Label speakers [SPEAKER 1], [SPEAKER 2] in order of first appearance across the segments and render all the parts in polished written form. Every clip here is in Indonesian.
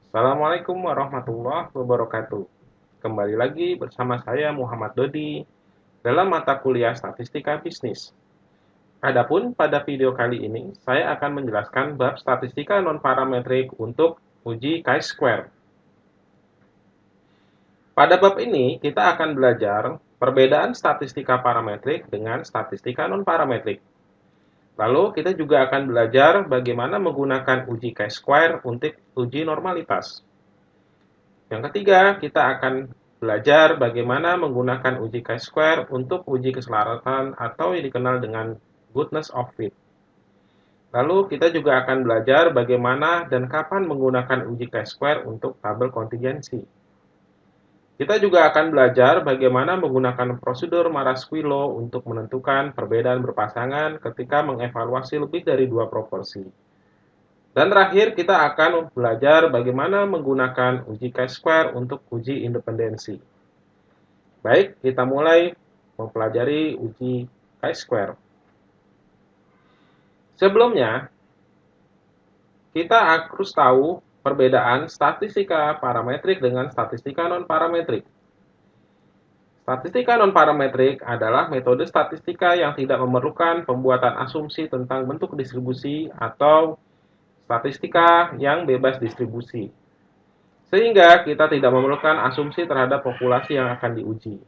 [SPEAKER 1] Assalamualaikum warahmatullahi wabarakatuh. Kembali lagi bersama saya Muhammad Dodi dalam mata kuliah Statistika Bisnis. Adapun pada video kali ini, saya akan menjelaskan bab statistika non-parametrik untuk uji chi-square. Pada bab ini, kita akan belajar perbedaan statistika parametrik dengan statistika non-parametrik. Lalu, kita juga akan belajar bagaimana menggunakan uji chi-square untuk uji normalitas. Yang ketiga, kita akan belajar bagaimana menggunakan uji chi-square untuk uji keselaratan atau yang dikenal dengan goodness of fit. Lalu kita juga akan belajar bagaimana dan kapan menggunakan uji chi-square untuk tabel kontingensi. Kita juga akan belajar bagaimana menggunakan prosedur Marasquillo untuk menentukan perbedaan berpasangan ketika mengevaluasi lebih dari dua proporsi. Dan terakhir, kita akan belajar bagaimana menggunakan uji chi-square untuk uji independensi. Baik, kita mulai mempelajari uji chi-square. Sebelumnya, kita harus tahu perbedaan statistika parametrik dengan statistika non-parametrik. Statistika non-parametrik adalah metode statistika yang tidak memerlukan pembuatan asumsi tentang bentuk distribusi atau statistika yang bebas distribusi. Sehingga kita tidak memerlukan asumsi terhadap populasi yang akan diuji.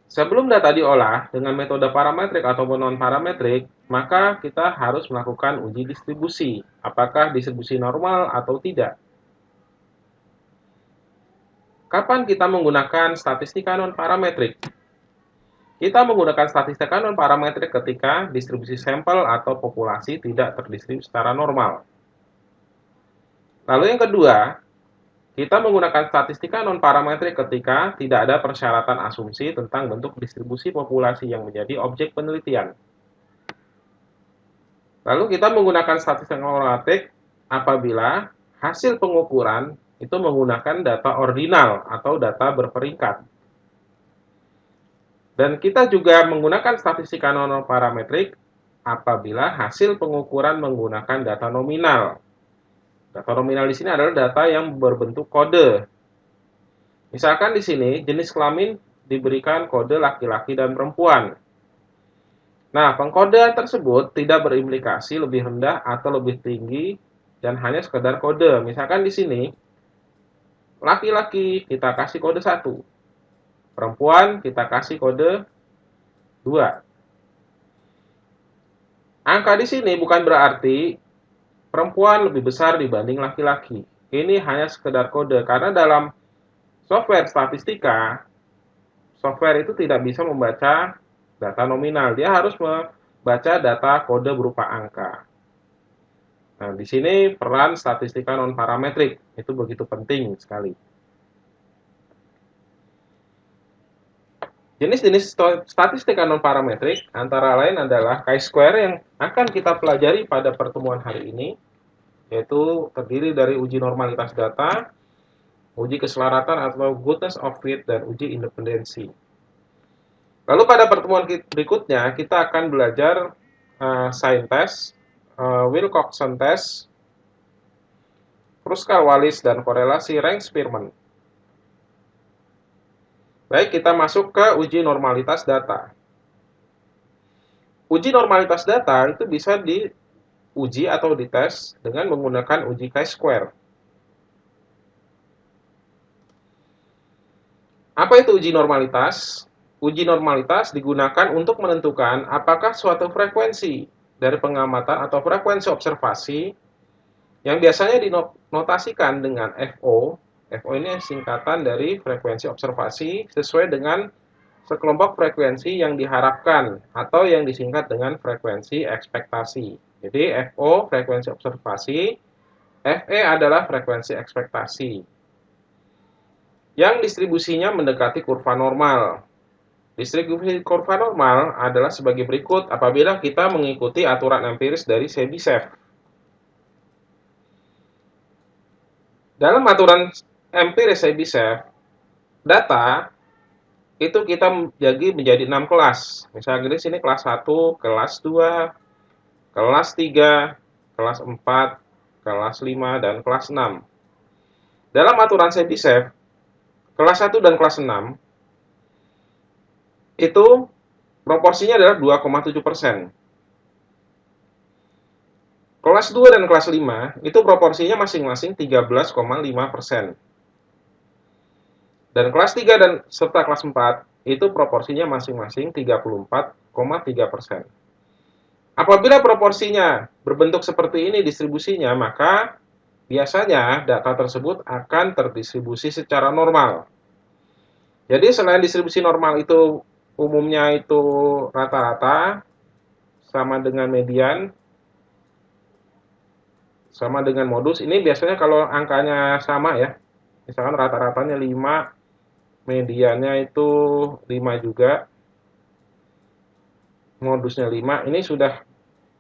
[SPEAKER 1] Sebelum data diolah dengan metode parametrik ataupun non-parametrik, maka kita harus melakukan uji distribusi, apakah distribusi normal atau tidak. Kapan kita menggunakan statistika non-parametrik? Kita menggunakan statistika non-parametrik ketika distribusi sampel atau populasi tidak terdistribusi secara normal. Lalu yang kedua, kita menggunakan statistika non-parametrik ketika tidak ada persyaratan asumsi tentang bentuk distribusi populasi yang menjadi objek penelitian. Lalu kita menggunakan statistika non-parametrik apabila hasil pengukuran itu menggunakan data ordinal atau data berperingkat. Dan kita juga menggunakan statistika non-parametrik apabila hasil pengukuran menggunakan data nominal. Data nominal di sini adalah data yang berbentuk kode. Misalkan di sini jenis kelamin diberikan kode laki-laki dan perempuan. Nah, pengkodean tersebut tidak berimplikasi lebih rendah atau lebih tinggi dan hanya sekedar kode. Misalkan di sini laki-laki kita kasih kode 1, perempuan kita kasih kode 2. Angka di sini bukan berarti perempuan lebih besar dibanding laki-laki. Ini hanya sekedar kode karena dalam software statistika, software itu tidak bisa membaca data nominal. Dia harus membaca data kode berupa angka. Nah, di sini peran statistika non-parametrik itu begitu penting sekali. Jenis-jenis statistika non-parametrik antara lain adalah chi-square yang akan kita pelajari pada pertemuan hari ini, yaitu terdiri dari uji normalitas data, uji keselaratan atau goodness of fit, dan uji independensi. Lalu pada pertemuan berikutnya kita akan belajar sign test, Wilcoxon test, Kruskal-Wallis, dan korelasi Rank-Spearman. Baik, kita masuk ke uji normalitas data. Uji normalitas data itu bisa diuji atau dites dengan menggunakan uji chi-square. Apa itu uji normalitas? Uji normalitas digunakan untuk menentukan apakah suatu frekuensi dari pengamatan atau frekuensi observasi yang biasanya dinotasikan dengan FO. FO ini singkatan dari frekuensi observasi sesuai dengan sekelompok frekuensi yang diharapkan atau yang disingkat dengan frekuensi ekspektasi. Jadi FO frekuensi observasi, FE adalah frekuensi ekspektasi. Yang distribusinya mendekati kurva normal. Distribusi kurva normal adalah sebagai berikut apabila kita mengikuti aturan empiris dari Chebyshev. Dalam aturan empiris Chebyshev, data itu kita bagi menjadi 6 kelas. Misalnya di sini kelas 1, kelas 2, kelas 3, kelas 4, kelas 5, dan kelas 6. Dalam aturan Chebyshev, kelas 1 dan kelas 6 itu proporsinya adalah 2,7%. Kelas 2 dan kelas 5 itu proporsinya masing-masing 13,5%. Dan kelas 3 dan serta kelas 4 itu proporsinya masing-masing 34,3%. Apabila proporsinya berbentuk seperti ini distribusinya, maka biasanya data tersebut akan terdistribusi secara normal. Jadi selain distribusi normal itu umumnya itu rata-rata sama dengan median, sama dengan modus, ini biasanya kalau angkanya sama ya, misalkan rata-ratanya 5, mediannya itu 5 juga, modusnya 5, ini sudah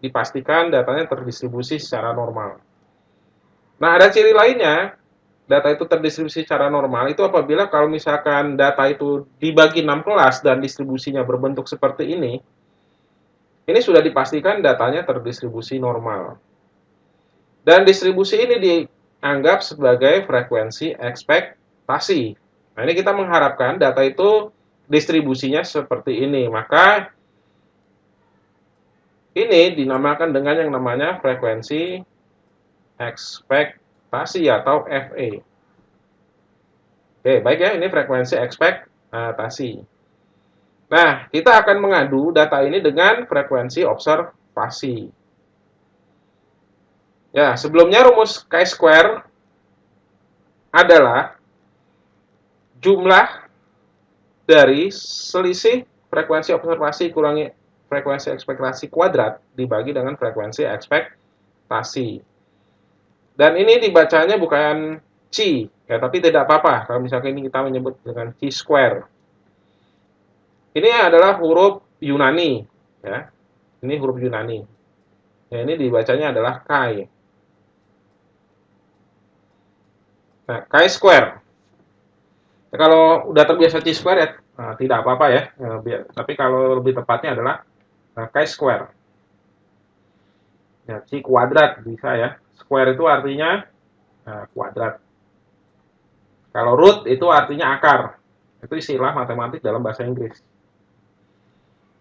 [SPEAKER 1] dipastikan datanya terdistribusi secara normal. Nah, ada ciri lainnya, data itu terdistribusi secara normal itu apabila kalau misalkan data itu dibagi 6 kelas dan distribusinya berbentuk seperti ini sudah dipastikan datanya terdistribusi normal. Dan distribusi ini dianggap sebagai frekuensi ekspektasi. Nah, ini kita mengharapkan data itu distribusinya seperti ini. Maka ini dinamakan dengan yang namanya frekuensi ekspektasi atau FE. Oke, baik ya, ini frekuensi ekspektasi. Nah, kita akan mengadu data ini dengan frekuensi observasi. Ya, sebelumnya rumus chi-square adalah jumlah dari selisih frekuensi observasi kurangi frekuensi ekspektasi kuadrat dibagi dengan frekuensi ekspektasi. Dan ini dibacanya bukan chi, ya, tapi tidak apa-apa kalau misalkan ini kita menyebut dengan chi-square. Ini adalah huruf Yunani, ya. Ini huruf Yunani. Ya, ini dibacanya adalah chi. Nah, chi-square. Ya, kalau udah terbiasa chi-square ya tidak apa-apa ya. Tapi kalau lebih tepatnya adalah chi-square. Ya, chi kuadrat bisa ya. Square itu artinya kuadrat. Kalau root itu artinya akar. Itu istilah matematik dalam bahasa Inggris.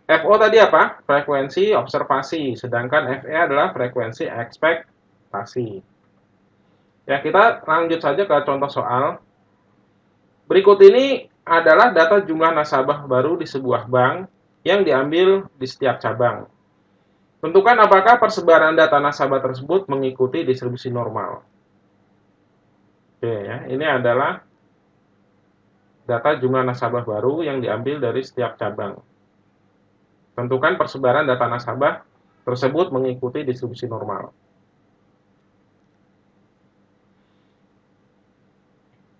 [SPEAKER 1] FO tadi apa? Frekuensi observasi. Sedangkan FE adalah frekuensi ekspektasi. Ya, kita lanjut saja ke contoh soal. Berikut ini adalah data jumlah nasabah baru di sebuah bank yang diambil di setiap cabang. Tentukan apakah persebaran data nasabah tersebut mengikuti distribusi normal. Oke ya, ini adalah data jumlah nasabah baru yang diambil dari setiap cabang. Tentukan persebaran data nasabah tersebut mengikuti distribusi normal.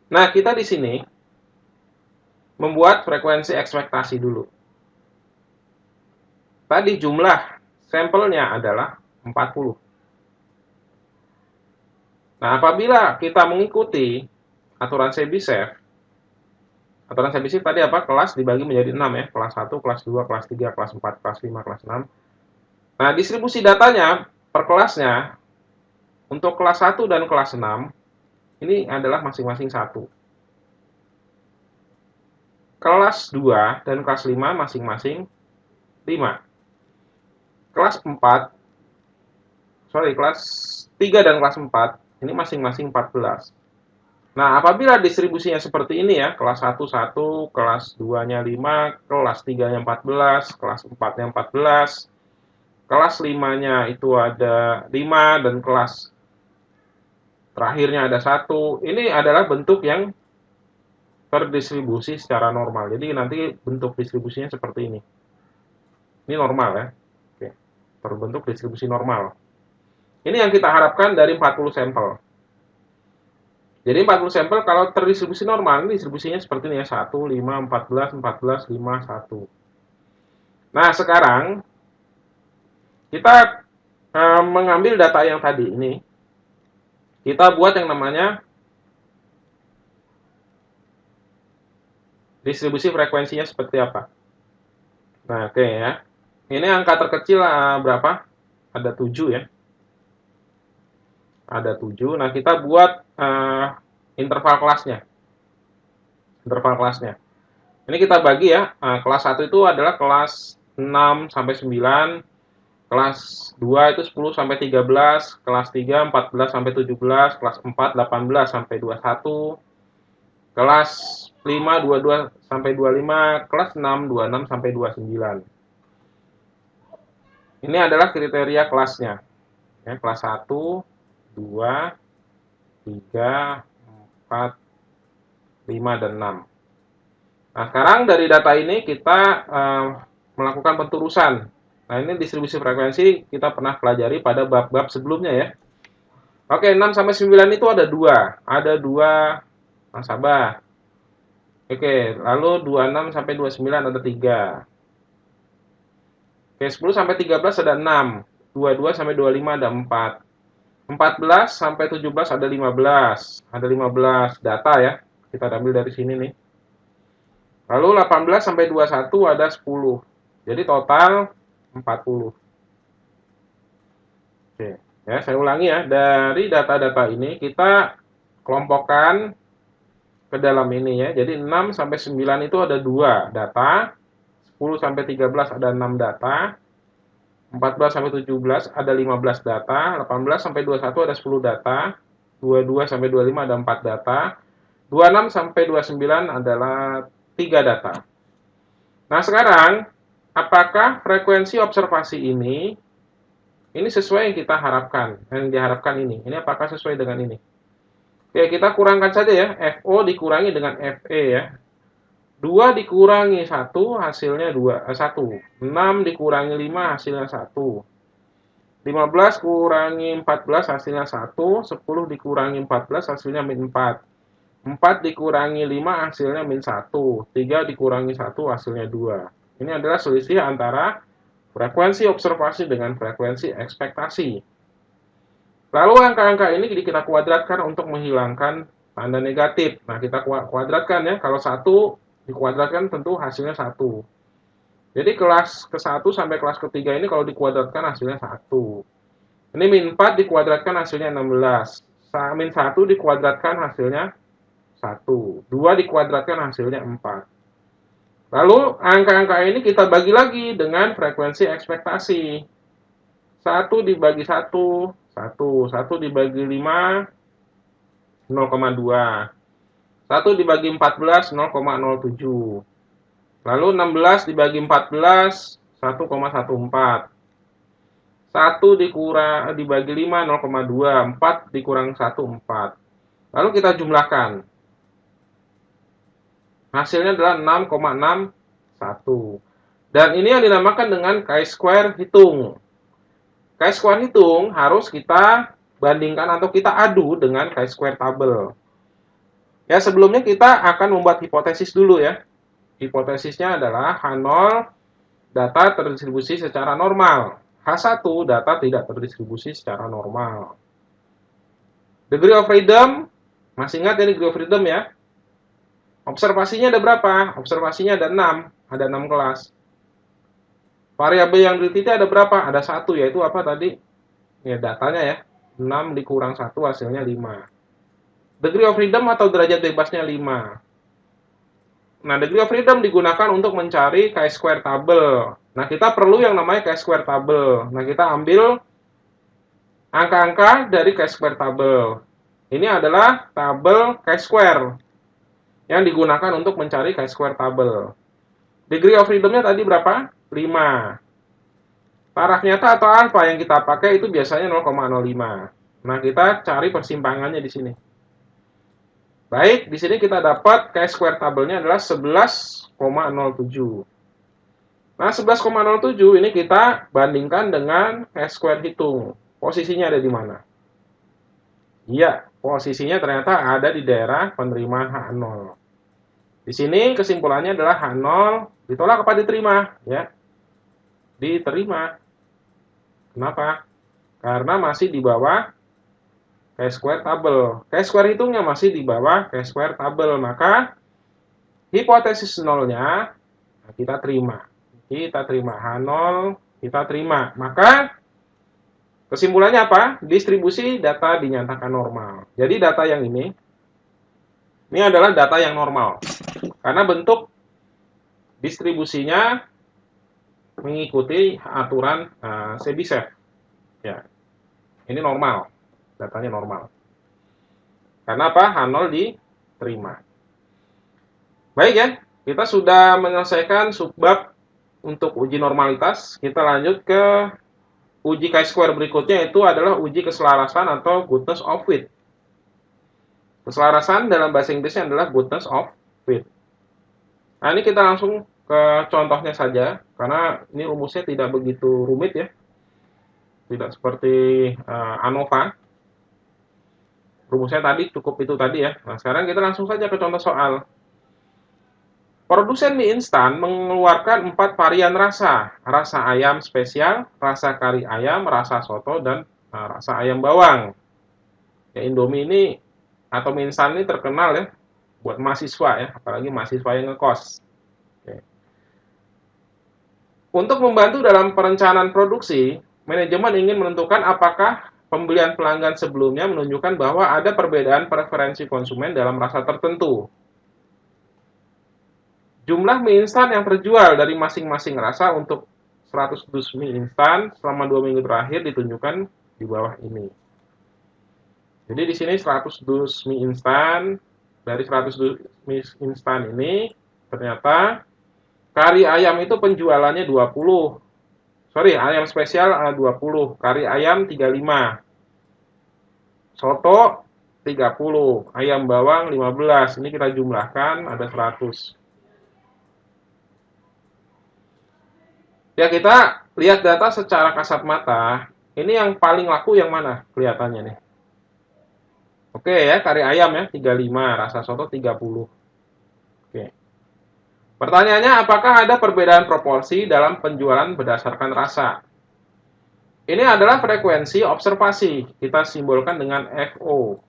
[SPEAKER 1] Nah, kita di sini membuat frekuensi ekspektasi dulu. Tadi jumlah sampelnya adalah 40. Nah, apabila kita mengikuti aturan Chebyshev tadi apa? Kelas dibagi menjadi 6 ya. Kelas 1, kelas 2, kelas 3, kelas 4, kelas 5, kelas 6. Nah, distribusi datanya per kelasnya untuk kelas 1 dan kelas 6 ini adalah masing-masing 1. Kelas 2 dan kelas 5 masing-masing 5. Kelas 3 dan kelas 4 ini masing-masing 14. Nah, apabila distribusinya seperti ini ya, kelas 1 1, kelas 2-nya 5, kelas 3-nya 14, kelas 4-nya 14, kelas 5-nya itu ada 5 dan kelas terakhirnya ada 1. Ini adalah bentuk yang terdistribusi secara normal. Jadi nanti bentuk distribusinya seperti ini. Ini normal ya. Oke. Terbentuk distribusi normal. Ini yang kita harapkan dari 40 sampel. Jadi 40 sampel kalau terdistribusi normal, ini distribusinya seperti ini ya, 1, 5, 14, 14, 5, 1. Nah, sekarang kita mengambil data yang tadi ini, kita buat yang namanya distribusi frekuensinya seperti apa. Nah, oke ya. Ini angka terkecil berapa? Ada 7 ya. Ada 7. Nah, kita buat interval kelasnya. Interval kelasnya. Ini kita bagi ya. Nah, kelas 1 itu adalah kelas 6 sampai 9, kelas 2 itu 10 sampai 13, kelas 3 14 sampai 17, kelas 4 18 sampai 21, kelas 5 22 sampai 25, kelas 6 26 sampai 29. Ini adalah kriteria kelasnya. Ya, kelas 1, 2, 3, 4, 5, dan 6. Nah, sekarang dari data ini kita melakukan penturusan. Nah, ini distribusi frekuensi kita pernah pelajari pada bab-bab sebelumnya ya. Oke, 6 sampai 9 itu ada 2. Ada 2 nasabah. Oke, lalu 26 sampai 29 ada 3. Oke, 10 sampai 13 ada 6. 22 sampai 25 ada 4. 14 sampai 17 ada 15. Ada 15 data ya. Kita ambil dari sini nih. Lalu 18 sampai 21 ada 10. Jadi total 40. Oke, ya saya ulangi ya. Dari data-data ini kita kelompokkan ke dalam ini ya. Jadi 6 sampai 9 itu ada 2 data. 10 sampai 13 ada 6 data. 14 sampai 17 ada 15 data. 18 sampai 21 ada 10 data. 22 sampai 25 ada 4 data. 26 sampai 29 adalah 3 data. Nah, sekarang apakah frekuensi observasi ini sesuai yang kita harapkan, yang diharapkan ini? Ini apakah sesuai dengan ini? Oke, kita kurangkan saja ya. FO dikurangi dengan FE ya. 2 dikurangi 1 hasilnya 1. 6 dikurangi 5 hasilnya 1. 15 kurangi 14 hasilnya 1. 10 dikurangi 14 hasilnya min 4. 4 dikurangi 5 hasilnya min 1. 3 dikurangi 1 hasilnya 2. Ini adalah selisih antara frekuensi observasi dengan frekuensi ekspektasi. Lalu angka-angka ini kita kuadratkan untuk menghilangkan tanda negatif. Nah, kita kuadratkan ya. Kalau 1 dikuadratkan tentu hasilnya 1. Jadi kelas ke-1 sampai kelas ke-3 ini kalau dikuadratkan hasilnya 1. Ini min 4 dikuadratkan hasilnya 16. Min 1 dikuadratkan hasilnya 1. 2 dikuadratkan hasilnya 4. Lalu angka-angka ini kita bagi lagi dengan frekuensi ekspektasi. 1 dibagi 1, 1. 1 dibagi 5, 0,2. 1 dibagi 14, 0,07. Lalu 16 dibagi 14, 1,14. 1 dibagi 5, 0,2. 4 dikurang 1, 4. Lalu kita jumlahkan. Hasilnya adalah 6,61. Dan ini yang dinamakan dengan chi-square hitung. Chi-square hitung harus kita bandingkan atau kita adu dengan chi-square tabel. Ya, sebelumnya kita akan membuat hipotesis dulu ya. Hipotesisnya adalah H0 data terdistribusi secara normal. H1 data tidak terdistribusi secara normal. Degree of freedom, masih ingat ya degree of freedom ya? Observasinya ada berapa? Observasinya ada 6. Ada 6 kelas. Variabel yang diteliti ada berapa? Ada 1, yaitu apa tadi? Ya, datanya ya. 6 dikurang 1 hasilnya 5. Degree of freedom atau derajat bebasnya 5. Nah, degree of freedom digunakan untuk mencari chi-square tabel. Nah, kita perlu yang namanya chi-square tabel. Nah, kita ambil angka-angka dari chi-square tabel. Ini adalah tabel chi-square yang digunakan untuk mencari chi-square tabel. Degree of freedom-nya tadi berapa? 5. Taraf nyata atau alfa yang kita pakai itu biasanya 0,05. Nah, kita cari persimpangannya di sini. Baik, di sini kita dapat chi-square tabelnya adalah 11,07. Nah, 11,07 ini kita bandingkan dengan chi-square hitung. Posisinya ada di mana? Iya, posisinya ternyata ada di daerah penerimaan H0. Di sini kesimpulannya adalah H0 ditolak apa diterima? Ya, diterima. Kenapa? Karena masih di bawah chi-square tabel. Chi-square hitungnya masih di bawah chi-square tabel. Maka hipotesis nolnya kita terima. Kita terima H0, kita terima. Maka kesimpulannya apa? Distribusi data dinyatakan normal. Jadi data yang ini Ini adalah data yang normal. Karena bentuk distribusinya mengikuti aturan Chebyshev. Ya, ini normal. Datanya normal. Karena apa? H0 diterima. Baik ya, kita sudah menyelesaikan subbab untuk uji normalitas. Kita lanjut ke uji chi-square berikutnya, itu adalah uji keselarasan atau goodness of fit. Keselarasan dalam bahasa Inggrisnya adalah goodness of fit. Nah, ini kita langsung ke contohnya saja, karena ini rumusnya tidak begitu rumit ya. Tidak seperti ANOVA. Rumusnya tadi cukup itu tadi ya. Nah, sekarang kita langsung saja ke contoh soal. Produsen mie instan mengeluarkan 4 varian rasa. Rasa ayam spesial, rasa kari ayam, rasa soto, dan rasa ayam bawang. Ya, Indomie ini atau mie instan ini terkenal ya buat mahasiswa ya, apalagi mahasiswa yang ngekos. Oke. Untuk membantu dalam perencanaan produksi, manajemen ingin menentukan apakah pembelian pelanggan sebelumnya menunjukkan bahwa ada perbedaan preferensi konsumen dalam rasa tertentu. Jumlah mie instan yang terjual dari masing-masing rasa untuk 100 dus mie instan selama 2 minggu terakhir ditunjukkan di bawah ini. Jadi di sini 100 dus mie instan, dari 100 dus mie instan ini ternyata kari ayam itu penjualannya 20. Sorry, ayam spesial 20, kari ayam 35. Soto 30, ayam bawang 15. Ini kita jumlahkan ada 100. Ya, kita lihat data secara kasat mata. Ini yang paling laku yang mana kelihatannya nih? Oke ya, kari ayam ya 35, rasa soto 30. Oke. Pertanyaannya, apakah ada perbedaan proporsi dalam penjualan berdasarkan rasa? Ini adalah frekuensi observasi. Kita simbolkan dengan FO.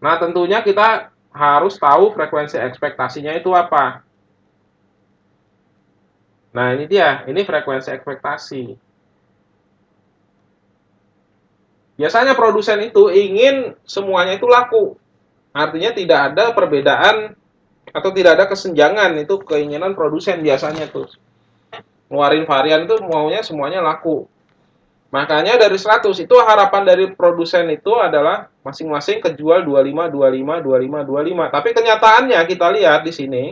[SPEAKER 1] Nah, tentunya kita harus tahu frekuensi ekspektasinya itu apa. Nah, ini dia. Ini frekuensi ekspektasi. Biasanya produsen itu ingin semuanya itu laku. Artinya tidak ada perbedaan atau tidak ada kesenjangan, itu keinginan produsen biasanya tuh. Ngeluarin varian itu maunya semuanya laku. Makanya dari 100 itu harapan dari produsen itu adalah masing-masing kejual 25, 25, 25, 25. Tapi kenyataannya kita lihat di sini,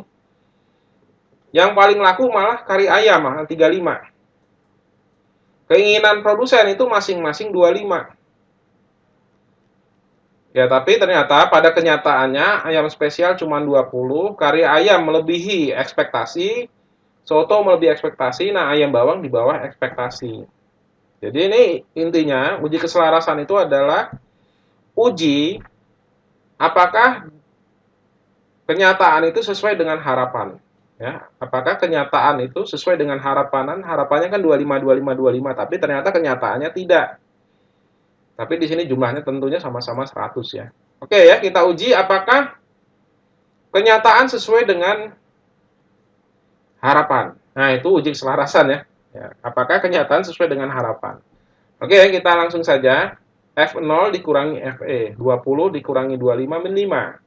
[SPEAKER 1] yang paling laku malah kari ayam 35. Keinginan produsen itu masing-masing 25. Ya, tapi ternyata pada kenyataannya ayam spesial cuma 20, kari ayam melebihi ekspektasi, soto melebihi ekspektasi, nah ayam bawang di bawah ekspektasi. Jadi ini intinya uji keselarasan itu adalah uji apakah kenyataan itu sesuai dengan harapan. Ya, apakah kenyataan itu sesuai dengan harapanan? Harapannya kan 25, 25, 25, tapi ternyata kenyataannya tidak. Tapi di sini jumlahnya tentunya sama-sama 100 ya. Oke ya, kita uji apakah kenyataan sesuai dengan harapan. Nah, itu uji keselarasan ya. Apakah kenyataan sesuai dengan harapan. Oke, kita langsung saja. F0 dikurangi FE. 20 dikurangi 25 min 5.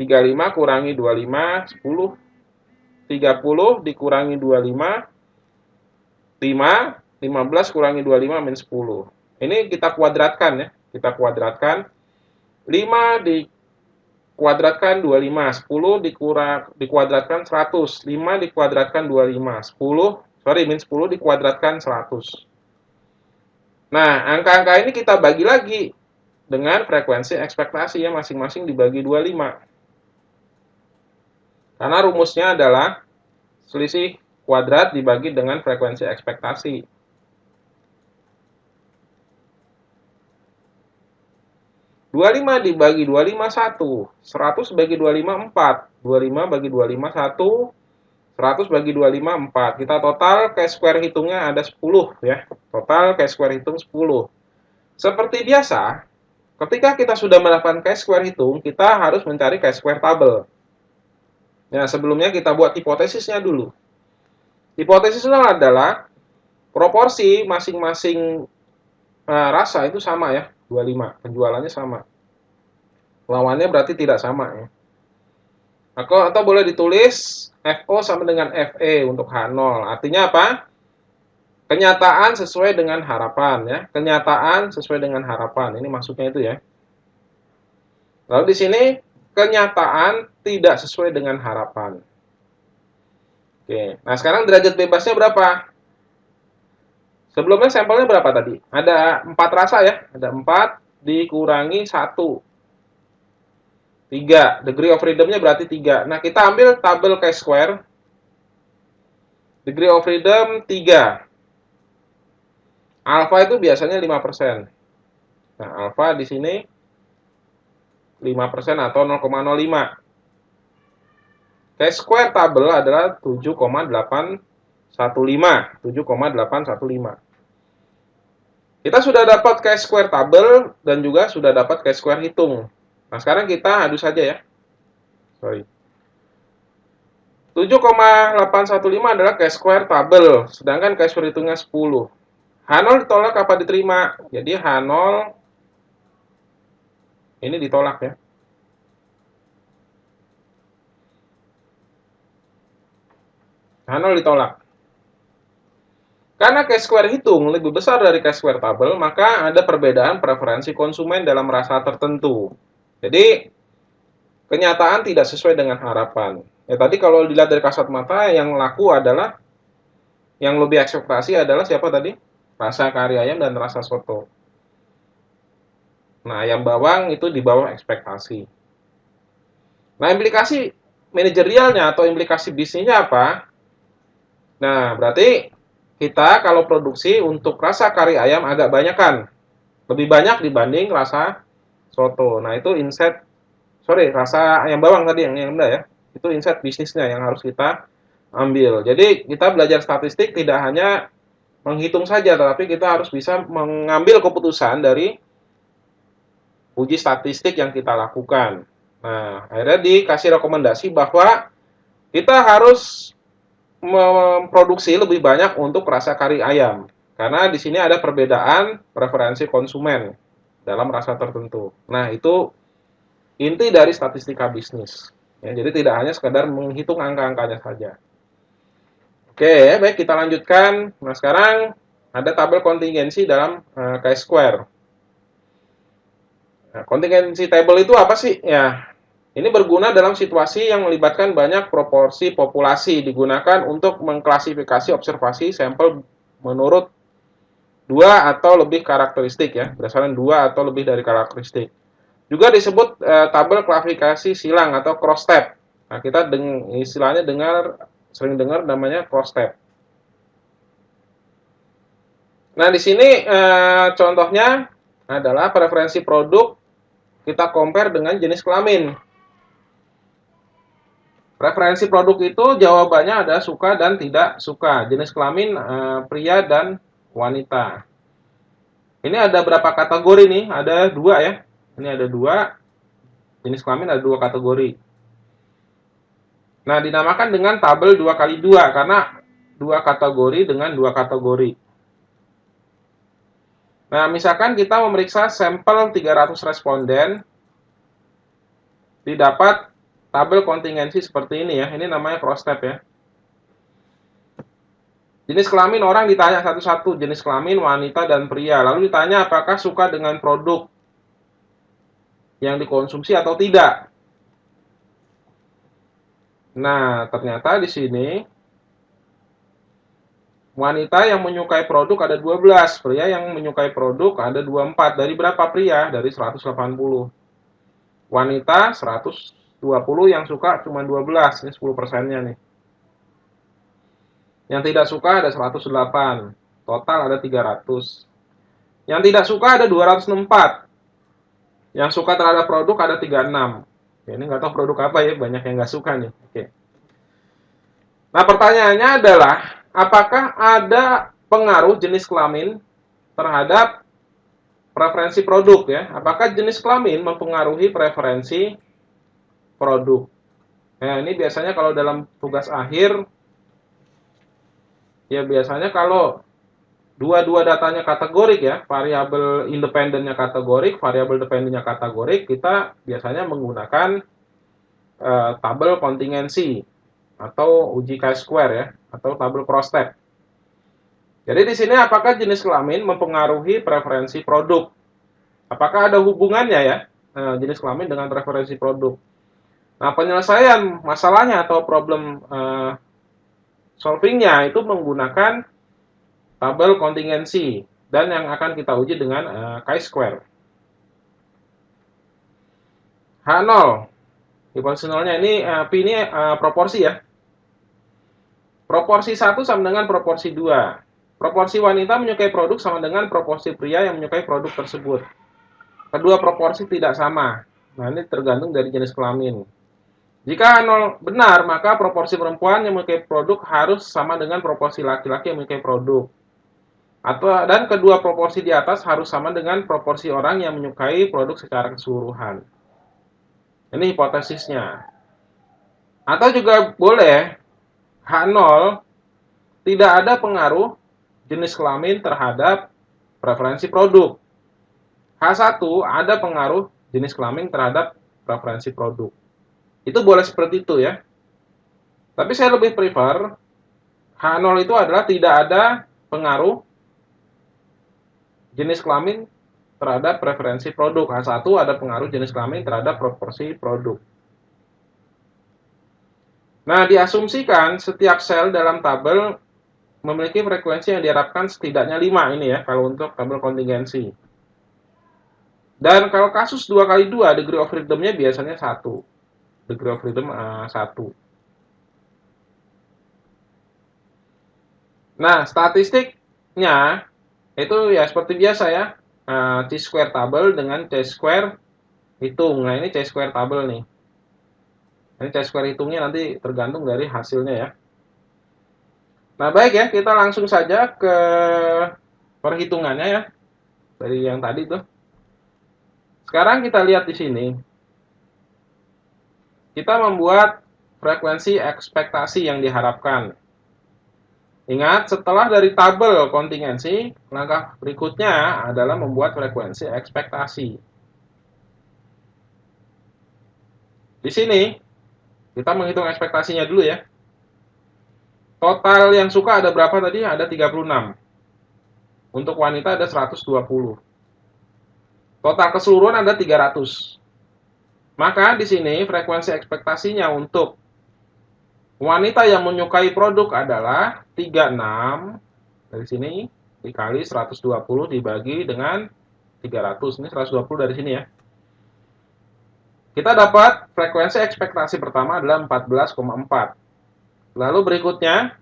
[SPEAKER 1] 35 kurangi 25, 10. 30 dikurangi 25, 5. 15 kurangi 25 min 10. Ini kita kuadratkan ya. Kita kuadratkan. 5 dikuadratkan 25, 10 dikuadratkan 100, 5 dikuadratkan 25, 10, min 10 dikuadratkan 100. Nah, angka-angka ini kita bagi lagi dengan frekuensi ekspektasi ya, masing-masing dibagi 25. Karena rumusnya adalah selisih kuadrat dibagi dengan frekuensi ekspektasi. 25 dibagi 25 1, 100 bagi 25 4, 25 bagi 25 1, 100 bagi 25 4. Kita total chi-square hitungnya ada 10 ya. Total chi-square hitung 10. Seperti biasa, ketika kita sudah melakukan chi-square hitung, kita harus mencari chi-square tabel. Nah, sebelumnya kita buat hipotesisnya dulu. Hipotesisnya adalah proporsi masing-masing rasa itu sama ya, 25, penjualannya sama. Lawannya berarti tidak sama ya. Atau boleh ditulis FO sama dengan FE untuk H0. Artinya apa? Kenyataan sesuai dengan harapan ya. Kenyataan sesuai dengan harapan. Ini maksudnya itu ya. Lalu di sini kenyataan tidak sesuai dengan harapan. Oke. Nah, sekarang derajat bebasnya berapa? Sebelumnya sampelnya berapa tadi? Ada 4 rasa ya. Ada 4 dikurangi 1. 3. Degree of freedom-nya berarti 3. Nah, kita ambil tabel chi-square. Degree of freedom 3. Alpha itu biasanya 5%. Nah, alpha di sini 5% atau 0,05. Chi-square tabel adalah 7,815. Kita sudah dapat chi-square tabel dan juga sudah dapat chi-square hitung. Nah, sekarang kita adu saja ya. 7,815 adalah chi-square tabel, sedangkan chi-square hitungnya 10. H0 ditolak apa diterima? Jadi H0 ini ditolak ya. H0 ditolak. Karena chi-square hitung lebih besar dari chi-square tabel, maka ada perbedaan preferensi konsumen dalam rasa tertentu. Jadi, kenyataan tidak sesuai dengan harapan. Ya tadi kalau dilihat dari kasat mata, yang laku adalah, yang lebih ekspektasi adalah siapa tadi? Rasa kari ayam dan rasa soto. Nah, ayam bawang itu di bawah ekspektasi. Nah, implikasi manajerialnya atau implikasi bisnisnya apa? Nah, berarti kita kalau produksi untuk rasa kari ayam agak banyakan. Lebih banyak dibanding rasa soto. Nah, itu rasa ayam bawang tadi yang rendah ya. Itu insight bisnisnya yang harus kita ambil. Jadi, kita belajar statistik tidak hanya menghitung saja, tetapi kita harus bisa mengambil keputusan dari uji statistik yang kita lakukan. Nah, akhirnya dikasih rekomendasi bahwa kita harus memproduksi lebih banyak untuk rasa kari ayam. Karena di sini ada perbedaan preferensi konsumen dalam rasa tertentu. Nah, itu inti dari statistika bisnis. Ya, jadi tidak hanya sekedar menghitung angka-angkanya saja. Oke, baik kita lanjutkan. Nah, sekarang ada tabel kontingensi dalam chi-square. Nah, kontingensi table itu apa sih? Ya, ini berguna dalam situasi yang melibatkan banyak proporsi populasi, digunakan untuk mengklasifikasi observasi sampel menurut 2 atau lebih karakteristik ya, berdasarkan 2 atau lebih dari karakteristik. Juga disebut tabel klasifikasi silang atau cross tab. Nah, kita istilahnya sering dengar namanya cross tab. Nah, di sini contohnya adalah preferensi produk kita compare dengan jenis kelamin. Preferensi produk itu jawabannya ada suka dan tidak suka. Jenis kelamin pria dan wanita. Ini ada berapa kategori nih? Ada 2 ya. Ini ada 2. Jenis kelamin ada 2 kategori. Nah, dinamakan dengan tabel 2x2 karena 2 kategori dengan 2 kategori. Nah, misalkan kita memeriksa sampel 300 responden, didapat tabel kontingensi seperti ini ya. Ini namanya cross tab ya. Jenis kelamin orang ditanya satu-satu, jenis kelamin wanita dan pria. Lalu ditanya apakah suka dengan produk yang dikonsumsi atau tidak. Nah, ternyata di sini wanita yang menyukai produk ada 12, pria yang menyukai produk ada 24. Dari berapa pria? Dari 180. Wanita 120 yang suka cuma 12, ini 10%-nya nih. Yang tidak suka ada 108, total ada 300. Yang tidak suka ada 204. Yang suka terhadap produk ada 36. Ya, ini nggak tahu produk apa ya, banyak yang nggak suka nih. Oke. Nah, pertanyaannya adalah, apakah ada pengaruh jenis kelamin terhadap preferensi produk ya? Apakah jenis kelamin mempengaruhi preferensi produk? Nah, ini biasanya kalau dalam tugas akhir, ya biasanya kalau dua-dua datanya kategorik ya, variabel independennya kategorik, variabel dependennya kategorik, kita biasanya menggunakan tabel kontingensi atau uji chi-square ya, atau tabel cross-step. Jadi di sini apakah jenis kelamin mempengaruhi preferensi produk? Apakah ada hubungannya ya jenis kelamin dengan preferensi produk? Nah, penyelesaian masalahnya atau problem solvingnya itu menggunakan tabel kontingensi dan yang akan kita uji dengan chi-square. H0 hipotesis nolnya ini P ini proporsi ya. Proporsi 1 sama dengan proporsi 2. Proporsi wanita menyukai produk sama dengan proporsi pria yang menyukai produk tersebut. Kedua proporsi tidak sama. Nah, ini tergantung dari jenis kelamin. Jika 0 benar, maka proporsi perempuan yang menyukai produk harus sama dengan proporsi laki-laki yang menyukai produk. Dan kedua proporsi di atas harus sama dengan proporsi orang yang menyukai produk secara keseluruhan. Ini hipotesisnya. Atau juga boleh H0 tidak ada pengaruh jenis kelamin terhadap preferensi produk. H1 ada pengaruh jenis kelamin terhadap preferensi produk. Itu boleh seperti itu ya. Tapi saya lebih prefer H0 itu adalah tidak ada pengaruh jenis kelamin terhadap preferensi produk. H1 ada pengaruh jenis kelamin terhadap proporsi produk. Nah, diasumsikan setiap sel dalam tabel memiliki frekuensi yang diharapkan setidaknya 5 ini ya, kalau untuk tabel kontingensi. Dan kalau kasus 2x2, degree of freedom-nya biasanya 1. Degree of freedom 1. Nah, statistiknya itu ya seperti biasa ya, chi-square tabel dengan chi-square hitung. Nah, ini chi-square tabel nih. Ini chi-square hitungnya nanti tergantung dari hasilnya ya. Nah, baik ya, kita langsung saja ke perhitungannya ya. Dari yang tadi tuh. Sekarang kita lihat di sini. Kita membuat frekuensi ekspektasi yang diharapkan. Ingat, setelah dari tabel kontingensi, langkah berikutnya adalah membuat frekuensi ekspektasi. Di sini, kita menghitung ekspektasinya dulu ya. Total yang suka ada berapa tadi? Ada 36. Untuk wanita ada 120. Total keseluruhan ada 300. Maka di sini frekuensi ekspektasinya untuk wanita yang menyukai produk adalah 36 dari sini dikali 120 dibagi dengan 300. Ini 120 dari sini ya. Kita dapat frekuensi ekspektasi pertama adalah 14,4. Lalu berikutnya,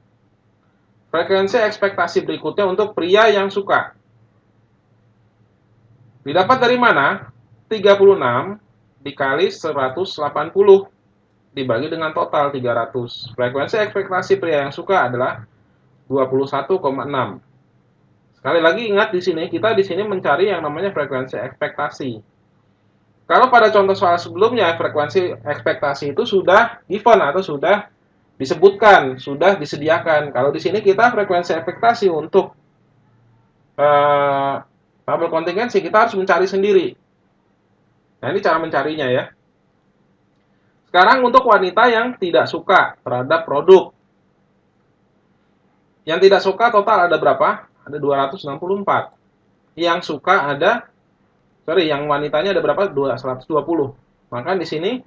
[SPEAKER 1] frekuensi ekspektasi berikutnya untuk pria yang suka. Didapat dari mana? 36 dikali 180 dibagi dengan total 300. Frekuensi ekspektasi pria yang suka adalah 21,6. Sekali lagi ingat di sini, kita di sini mencari yang namanya frekuensi ekspektasi. Kalau pada contoh soal sebelumnya, frekuensi ekspektasi itu sudah given atau sudah disebutkan, sudah disediakan. Kalau di sini kita frekuensi ekspektasi untuk tabel kontingensi, kita harus mencari sendiri. Nah, ini cara mencarinya ya. Sekarang untuk wanita yang tidak suka terhadap produk. Yang tidak suka total ada berapa? Ada 264. Yang suka ada, yang wanitanya ada berapa? 120. Maka di sini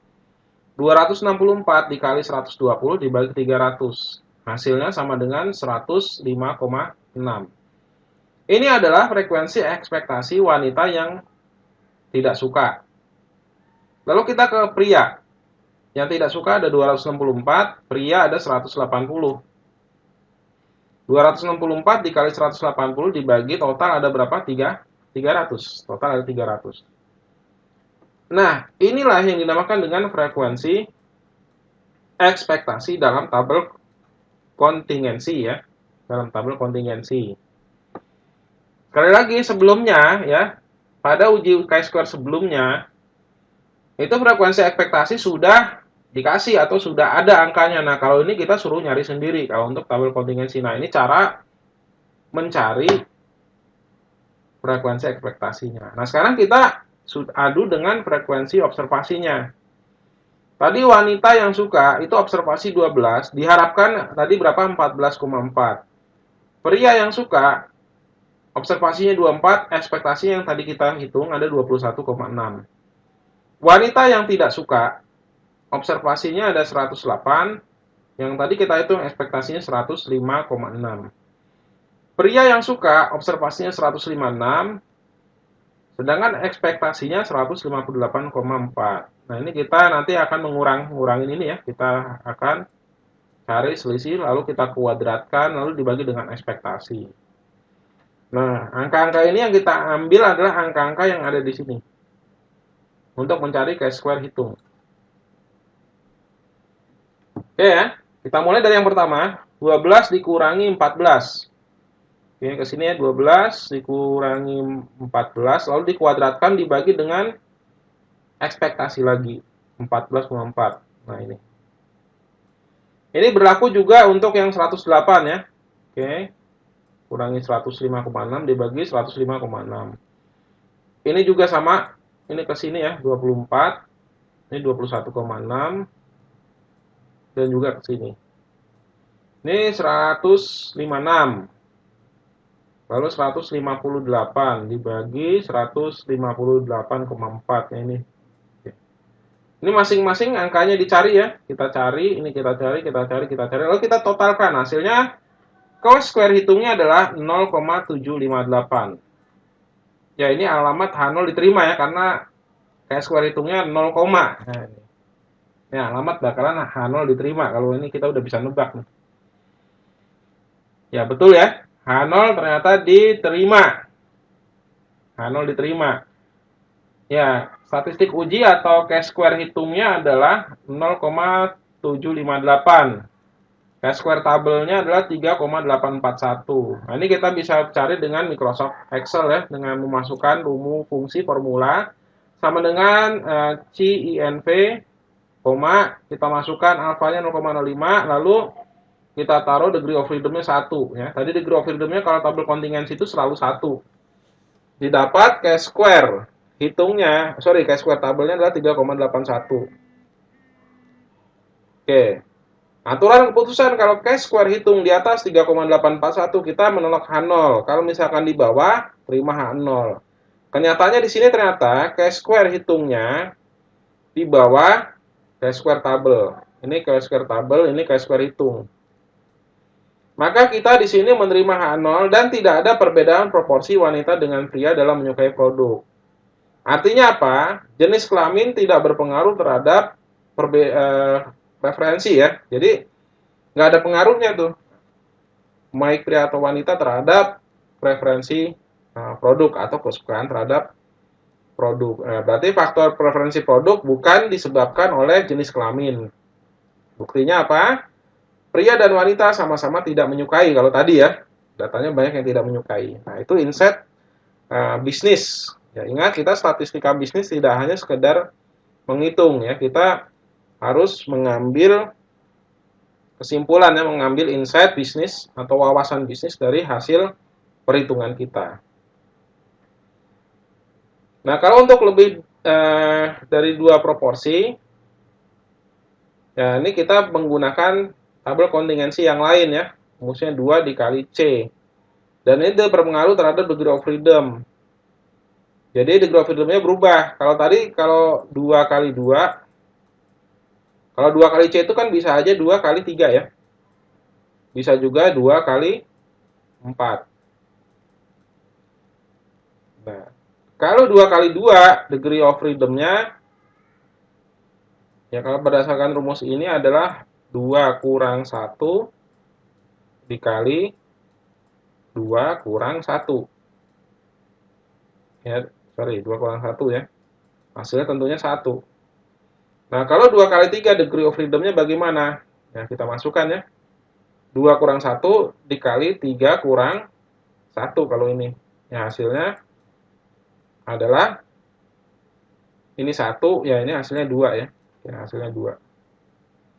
[SPEAKER 1] 264 dikali 120 dibagi 300. Hasilnya sama dengan 105,6. Ini adalah frekuensi ekspektasi wanita yang tidak suka. Lalu kita ke pria. Yang tidak suka ada 264, pria ada 180. 264 dikali 180 dibagi total ada berapa? 300. Total ada 300. Nah, inilah yang dinamakan dengan frekuensi ekspektasi dalam tabel kontingensi ya. Dalam tabel kontingensi. Sekali lagi sebelumnya ya, pada uji chi-square sebelumnya, itu frekuensi ekspektasi sudah dikasih atau sudah ada angkanya. Nah, kalau ini kita suruh nyari sendiri kalau untuk tabel kontingensi. Nah, ini cara mencari frekuensi ekspektasinya. Nah, sekarang kita adu dengan frekuensi observasinya. Tadi wanita yang suka itu observasi 12, diharapkan tadi berapa? 14,4. Pria yang suka observasinya 24, ekspektasi yang tadi kita hitung ada 21,6. Wanita yang tidak suka observasinya ada 108, yang tadi kita hitung ekspektasinya 105,6. Pria yang suka observasinya 156, sedangkan ekspektasinya 158,4. Nah, ini kita nanti akan ngurangin ini ya. Kita akan cari selisih, lalu kita kuadratkan, lalu dibagi dengan ekspektasi. Nah, angka-angka ini yang kita ambil adalah angka-angka yang ada di sini. Untuk mencari chi-square hitung. Oke ya, kita mulai dari yang pertama. 12 dikurangi 14. Oke, ke sini ya, 12 dikurangi 14, lalu dikuadratkan dibagi dengan ekspektasi lagi, 14,4. Nah, ini. Ini berlaku juga untuk yang 108 ya. Oke. Kurangi 105,6 dibagi 105,6. Ini juga sama. Ini ke sini ya, 24. Ini 21,6. Dan juga ke sini. Ini 156. Lalu 158 dibagi 158,4 ini. Ini masing-masing angkanya dicari ya. Kita cari, ini kita cari, kita cari, kita cari. Lalu kita totalkan. Hasilnya, chi-square hitungnya adalah 0,758. Ya, ini alamat H0 diterima ya, karena chi-square hitungnya 0, nah, ini. Ya, alamat bakalan H0 diterima. Kalau ini kita udah bisa nebak nih. Ya, betul ya. H0 ternyata diterima. H0 diterima. Ya, statistik uji atau chi-square hitungnya adalah 0,758. Chi-square tabelnya adalah 3,841. Nah, ini kita bisa cari dengan Microsoft Excel ya, dengan memasukkan rumus fungsi formula sama dengan CINV, kita masukkan alfanya 0,05, lalu kita taruh degree of freedom-nya 1 ya. Tadi degree of freedom-nya kalau tabel kontingensi itu selalu 1. Didapat chi-square hitungnya, chi-square tabelnya adalah 3,81. Oke. Aturan keputusan kalau chi-square hitung di atas 3,841 kita menolak H0. Kalau misalkan di bawah terima H0. Kenyataannya di sini ternyata chi-square hitungnya di bawah chi-square tabel. Ini chi-square tabel, ini chi-square hitung. Maka kita di sini menerima H0 dan tidak ada perbedaan proporsi wanita dengan pria dalam menyukai produk. Artinya apa? Jenis kelamin tidak berpengaruh terhadap preferensi ya. Jadi nggak ada pengaruhnya tuh, baik pria atau wanita terhadap preferensi produk atau kesukaan terhadap produk. Berarti faktor preferensi produk bukan disebabkan oleh jenis kelamin. Buktinya apa? Pria dan wanita sama-sama tidak menyukai. Kalau tadi ya, datanya banyak yang tidak menyukai. Nah, itu insight bisnis. Ya, ingat, kita statistika bisnis tidak hanya sekedar menghitung ya, kita harus mengambil kesimpulan ya, mengambil insight bisnis atau wawasan bisnis dari hasil perhitungan kita. Nah, kalau untuk lebih dari 2 proporsi, ya ini kita menggunakan tabel kontingensi yang lain ya, rumusnya 2 dikali C. Dan ini berpengaruh terhadap degree of freedom. Jadi degree of freedom-nya berubah. Kalau tadi, kalau 2 kali 2, kalau 2 kali C itu kan bisa aja 2 kali 3 ya. Bisa juga 2 kali 4. Nah, kalau 2 kali 2, degree of freedom-nya, ya kalau berdasarkan rumus ini adalah 2 kurang 1 dikali 2 kurang 1. Ya, 2 kurang 1 ya. Hasilnya tentunya 1. Nah, kalau 2 kali 3 degree of freedom-nya bagaimana? Ya, kita masukkan ya. 2 kurang 1 dikali 3 kurang 1 kalau ini. Ya, hasilnya adalah ini 1, ya ini hasilnya 2 ya. Ya, hasilnya 2.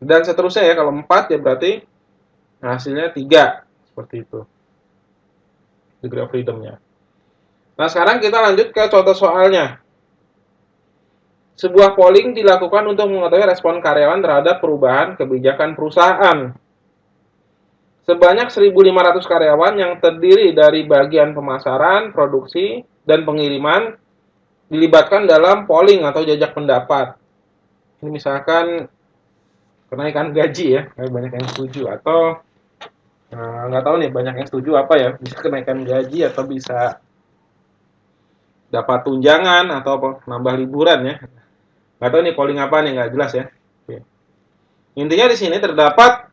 [SPEAKER 1] Dan seterusnya ya, kalau 4 ya berarti hasilnya 3. Seperti itu. Degree of freedom-nya. Nah, sekarang kita lanjut ke contoh soalnya. Sebuah polling dilakukan untuk mengetahui respon karyawan terhadap perubahan kebijakan perusahaan. Sebanyak 1.500 karyawan yang terdiri dari bagian pemasaran, produksi, dan pengiriman dilibatkan dalam polling atau jajak pendapat. Ini misalkan kenaikan gaji ya, banyak yang setuju atau nggak tahu nih banyak yang setuju apa ya, bisa kenaikan gaji atau bisa dapat tunjangan atau apa, nambah liburan ya. Nggak tahu nih polling apa nih, nggak jelas ya. Oke. Intinya di sini terdapat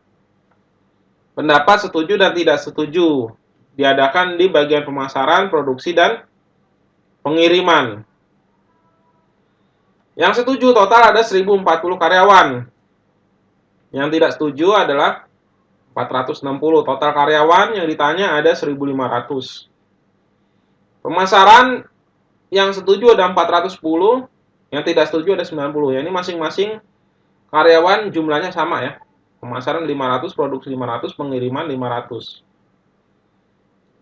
[SPEAKER 1] pendapat setuju dan tidak setuju diadakan di bagian pemasaran, produksi, dan pengiriman. Yang setuju total ada 1.040 karyawan. Yang tidak setuju adalah 460. Total karyawan yang ditanya ada 1.500. Pemasaran yang setuju ada 410, yang tidak setuju ada 90. Ya, ini masing-masing karyawan jumlahnya sama ya. Pemasaran 500, produksi 500, pengiriman 500.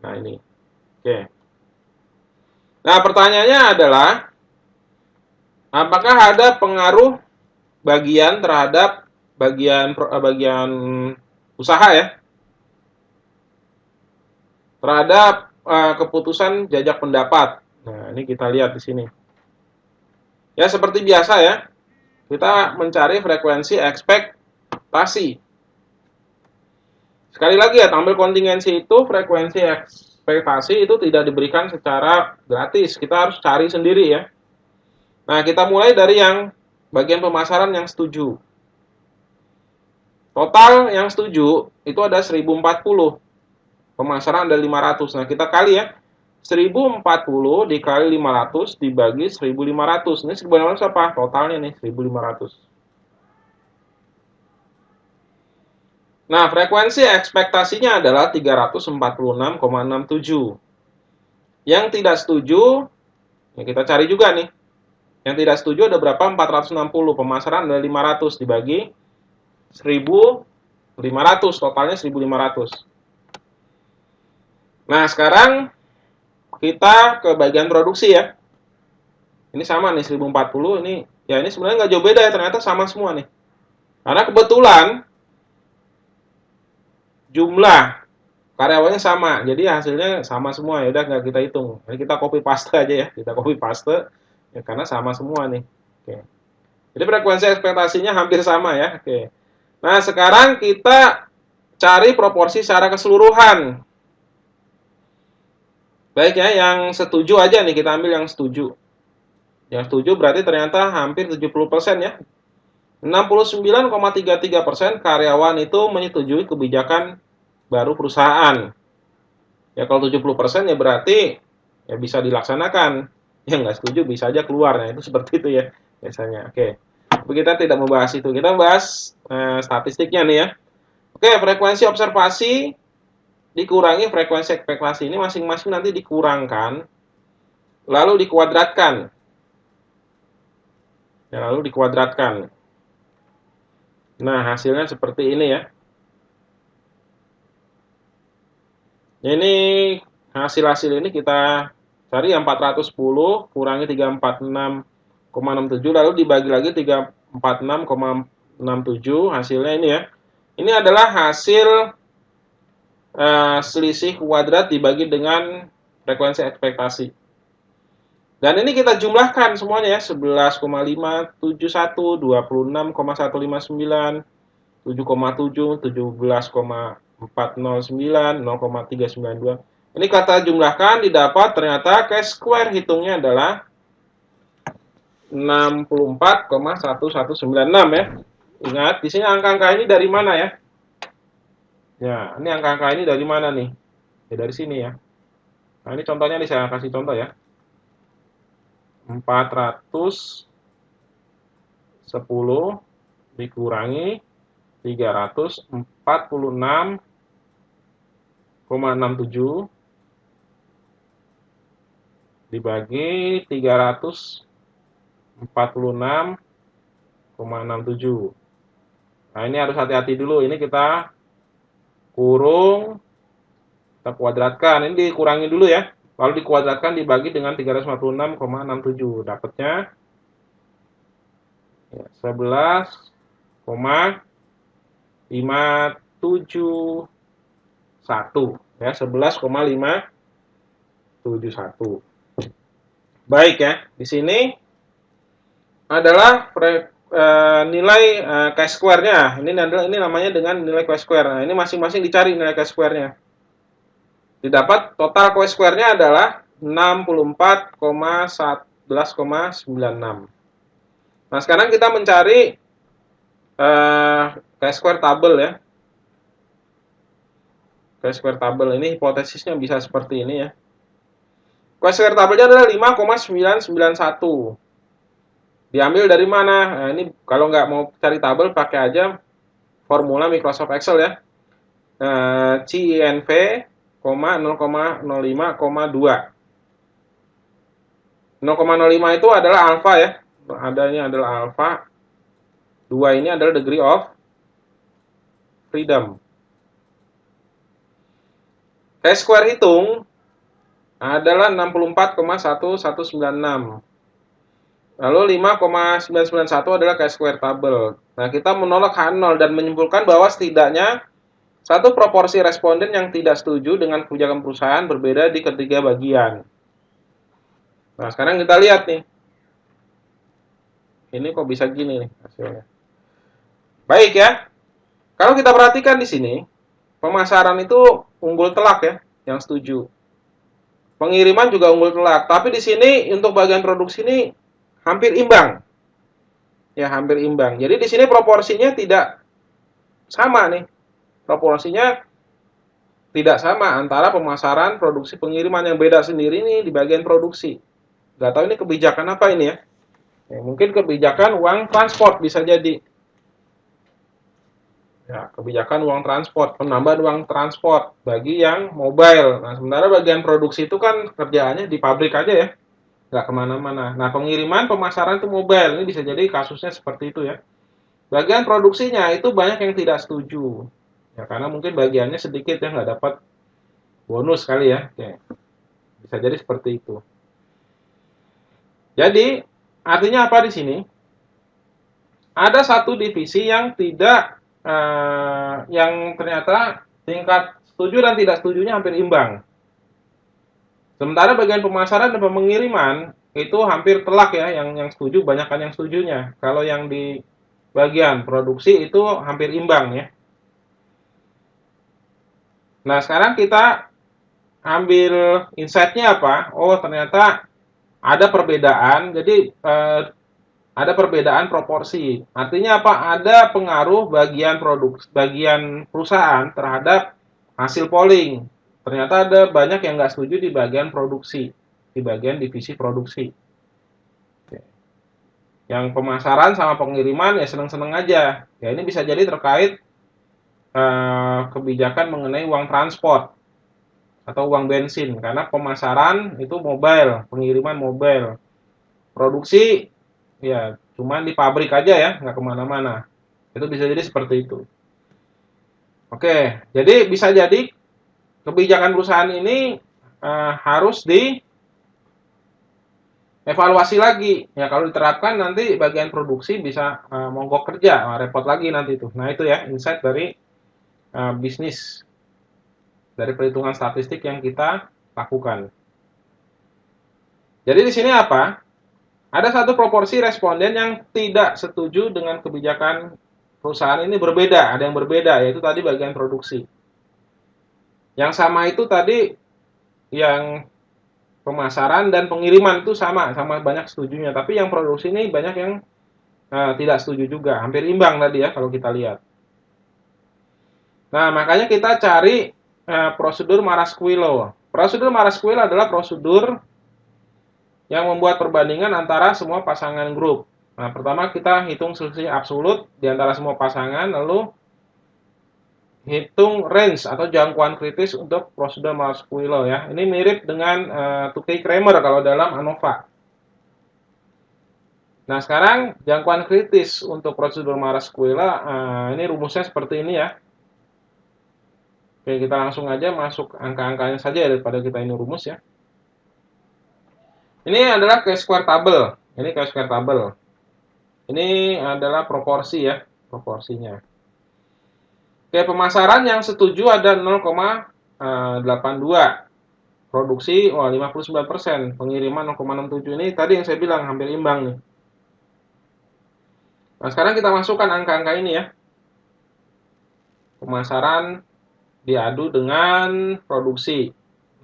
[SPEAKER 1] Nah, ini. Oke. Nah, pertanyaannya adalah apakah ada pengaruh bagian terhadap bagian usaha ya? Terhadap keputusan jajak pendapat. Nah, ini kita lihat di sini. Ya, seperti biasa ya. Kita mencari frekuensi ekspektasi. Sekali lagi ya, tampil kontingensi itu frekuensi ekspektasi itu tidak diberikan secara gratis. Kita harus cari sendiri ya. Nah, kita mulai dari yang bagian pemasaran yang setuju. Total yang setuju itu ada 1.040. Pemasaran ada 500. Nah, kita kali ya. 1.040 dikali 500 dibagi 1.500. Ini 1.500 apa? Totalnya nih 1.500. Nah, frekuensi ekspektasinya adalah 346,67. Yang tidak setuju, ya kita cari juga nih. Yang tidak setuju ada berapa? 460. Pemasaran ada 500 dibagi 1.500. Totalnya 1.500. Nah, sekarang kita ke bagian produksi ya. Ini sama nih 1.040. Ini sebenarnya nggak jauh beda ya. Ternyata sama semua nih. Karena kebetulan jumlah karyawannya sama, jadi hasilnya sama semua. Ya udah nggak kita hitung. Jadi kita copy paste aja ya. Kita copy paste ya karena sama semua nih. Oke. Jadi frekuensi ekspektasinya hampir sama ya. Oke. Nah, sekarang kita cari proporsi secara keseluruhan. Baik ya, yang setuju aja nih, kita ambil yang setuju. Yang setuju berarti ternyata hampir 70% ya. 69,33% karyawan itu menyetujui kebijakan baru perusahaan. Ya kalau 70% ya berarti ya bisa dilaksanakan. Yang nggak setuju bisa aja keluar. Nah, itu seperti itu ya biasanya. Oke. Tapi kita tidak membahas itu. Kita membahas statistiknya nih ya. Oke, frekuensi observasi dikurangi frekuensi ekspektasi. Ini masing-masing nanti dikurangkan lalu dikuadratkan. Ya, lalu dikuadratkan. Nah, hasilnya seperti ini ya. Ini hasil-hasil ini kita cari yang 410 kurangi 346,67 lalu dibagi lagi 346,67, hasilnya ini ya. Ini adalah hasil selisih kuadrat dibagi dengan frekuensi ekspektasi. Dan ini kita jumlahkan semuanya ya, 11,571, 26,159, 7,7, 17,409, 0,392. Ini kata jumlahkan didapat ternyata cash square hitungnya adalah 64,1196 ya. Ingat, di sini angka-angka ini dari mana ya? Ya, ini angka-angka ini dari mana nih? Ya dari sini ya. Nah, ini contohnya nih saya kasih contoh ya. 410 dikurangi 346,67 dibagi 346,67. Nah, ini harus hati-hati dulu. Ini kita kurung, kita kuadratkan. Ini dikurangi dulu ya. lalu dikuadratkan dibagi dengan 356,67. Dapatnya ya, 11,571 ya, 11,571. Baik ya, di sini adalah nilai chi-square-nya. Ini namanya dengan nilai chi-square. Nah, ini masing-masing dicari nilai chi-square-nya. Didapat total chi-square-nya adalah 64,11,96. Nah, sekarang kita mencari chi-square tabel ya. Chi-square tabel ini hipotesisnya bisa seperti ini ya. Chi-square tabelnya adalah 5,991. Diambil dari mana? Nah, ini kalau nggak mau cari tabel, pakai aja formula Microsoft Excel ya. CINV, 0,05,2. 0,05 itu adalah alfa ya. Adanya adalah alfa. 2 ini adalah degree of freedom. Chi-square hitung adalah 64,1196. Lalu 5,991 adalah chi-square tabel. Nah, kita menolak H0 dan menyimpulkan bahwa setidaknya satu proporsi responden yang tidak setuju dengan kebijakan perusahaan berbeda di ketiga bagian. Nah, sekarang kita lihat nih. Ini kok bisa gini nih hasilnya. Baik ya. Kalau kita perhatikan di sini, pemasaran itu unggul telak ya, yang setuju. Pengiriman juga unggul telak, tapi di sini untuk bagian produksi ini hampir imbang. Ya, hampir imbang. Jadi di sini proporsinya tidak sama nih. Proporsinya tidak sama antara pemasaran, produksi, pengiriman, yang beda sendiri nih di bagian produksi. Nggak tahu ini kebijakan apa ini ya. Mungkin kebijakan uang transport bisa jadi. Ya, kebijakan uang transport, penambahan uang transport bagi yang mobile. Nah, sementara bagian produksi itu kan kerjaannya di pabrik aja ya, nggak kemana-mana. Nah, pengiriman, pemasaran itu mobile. Ini bisa jadi kasusnya seperti itu ya. Bagian produksinya itu banyak yang tidak setuju. Ya, karena mungkin bagiannya sedikit ya, nggak dapat bonus kali ya. Oke. Bisa jadi seperti itu. Jadi, artinya apa di sini? Ada satu divisi yang tidak yang ternyata tingkat setuju dan tidak setujunya hampir imbang. Sementara bagian pemasaran dan pengiriman itu hampir telak ya, yang setuju banyakkan yang setujunya. Kalau yang di bagian produksi itu hampir imbang ya. Nah, sekarang kita ambil insight-nya apa? Oh, ternyata ada perbedaan. Jadi ada perbedaan proporsi. Artinya apa? Ada pengaruh bagian perusahaan terhadap hasil polling. Ternyata ada banyak yang nggak setuju di bagian produksi, di bagian divisi produksi. Yang pemasaran sama pengiriman ya seneng-seneng aja. Ya ini bisa jadi terkait kebijakan mengenai uang transport atau uang bensin. Karena pemasaran itu mobile, pengiriman mobile. Produksi ya cuman di pabrik aja ya, nggak kemana-mana. Itu bisa jadi seperti itu. Oke, jadi bisa jadi kebijakan perusahaan ini harus dievaluasi lagi. Ya kalau diterapkan nanti bagian produksi bisa mogok kerja, repot lagi nanti itu. Nah itu ya insight dari bisnis, dari perhitungan statistik yang kita lakukan. Jadi di sini apa? Ada satu proporsi responden yang tidak setuju dengan kebijakan perusahaan ini berbeda, ada yang berbeda, yaitu tadi bagian produksi. Yang sama itu tadi yang pemasaran dan pengiriman itu sama banyak setujunya, tapi yang produksi ini banyak yang tidak setuju juga, hampir imbang tadi ya kalau kita lihat. Nah, makanya kita cari prosedur Marasquillo. Prosedur Marasquillo adalah prosedur yang membuat perbandingan antara semua pasangan grup. Nah, pertama kita hitung selisih absolut di antara semua pasangan, lalu hitung range atau jangkauan kritis untuk prosedur Marasquillo ya. Ini mirip dengan Tukey-Kramer kalau dalam ANOVA. Nah, sekarang jangkauan kritis untuk prosedur Marasquillo, ini rumusnya seperti ini ya. Oke, kita langsung aja masuk angka-angkanya saja daripada kita ini rumus ya. Ini adalah chi-square table. Ini chi-square table. Ini adalah proporsi ya, proporsinya. Oke, pemasaran yang setuju ada 0,82. Produksi, 59%. Pengiriman 0,67. Ini tadi yang saya bilang, hampir imbang nih. Nah, sekarang kita masukkan angka-angka ini ya. Pemasaran diadu dengan produksi.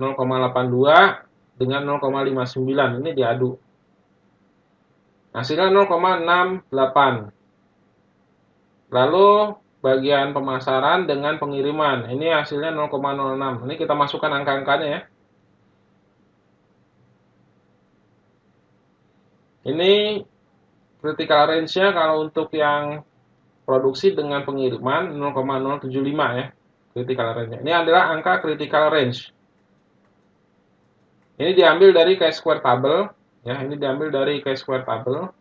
[SPEAKER 1] 0,82 dengan 0,59. Ini diadu. Hasilnya 0,68. Lalu bagian pemasaran dengan pengiriman. Ini hasilnya 0,06. Ini kita masukkan angka-angkanya ya. Ini critical range-nya kalau untuk yang produksi dengan pengiriman 0,075 ya. Critical range-nya. Ini adalah angka critical range. Ini diambil dari chi-square table ya, ini diambil dari chi-square table.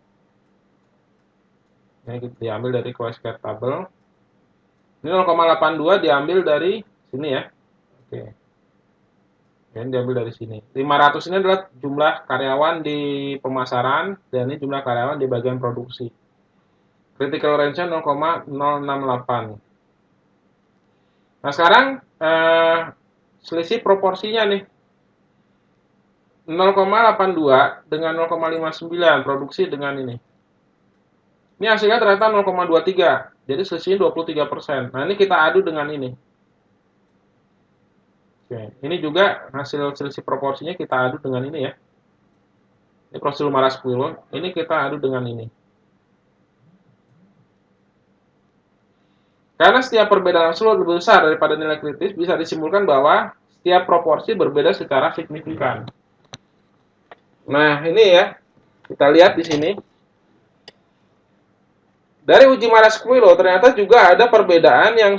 [SPEAKER 1] Ya, diambil dari chi-square table. Ini 0,82 diambil dari sini ya. Oke. Ini diambil dari sini. 500 ini adalah jumlah karyawan di pemasaran dan ini jumlah karyawan di bagian produksi. Critical range-nya 0,068. Nah, sekarang selisih proporsinya nih. 0,82 dengan 0,59 produksi dengan ini. Ini hasilnya ternyata 0,23. Jadi selisihnya 23%. Nah, ini kita adu dengan ini. Oke, ini juga hasil selisih proporsinya kita adu dengan ini ya. Ini prosedur Maras-Quillon. Ini kita adu dengan ini. Karena setiap perbedaan absolut lebih besar daripada nilai kritis, bisa disimpulkan bahwa setiap proporsi berbeda secara signifikan. Nah, ini ya. Kita lihat di sini. Dari uji Maras-Quillon ternyata juga ada perbedaan yang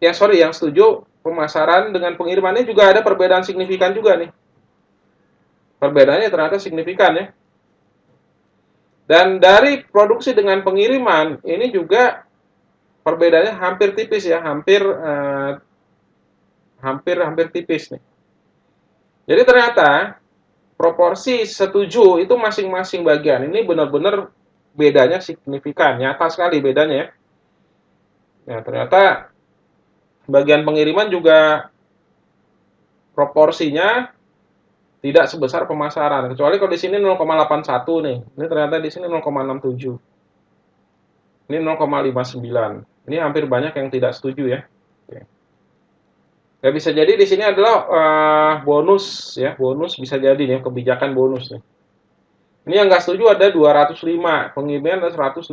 [SPEAKER 1] yang setuju pemasaran dengan pengirimannya juga ada perbedaan signifikan juga nih. Perbedaannya ternyata signifikan ya. Dan dari produksi dengan pengiriman ini juga perbedaannya hampir tipis ya, hampir tipis nih. Jadi ternyata proporsi setuju itu masing-masing bagian ini benar-benar bedanya signifikan, nyata sekali bedanya ya. Ya, ternyata bagian pengiriman juga proporsinya tidak sebesar pemasaran. Kecuali kalau di sini 0,81 nih. Ini ternyata di sini 0,67. Ini 0,59. Ini hampir banyak yang tidak setuju ya. Oke. Ya bisa jadi di sini adalah bonus ya, bonus bisa jadi nih kebijakan bonus nih. Ini yang nggak setuju ada 205, pengiriman ada 165.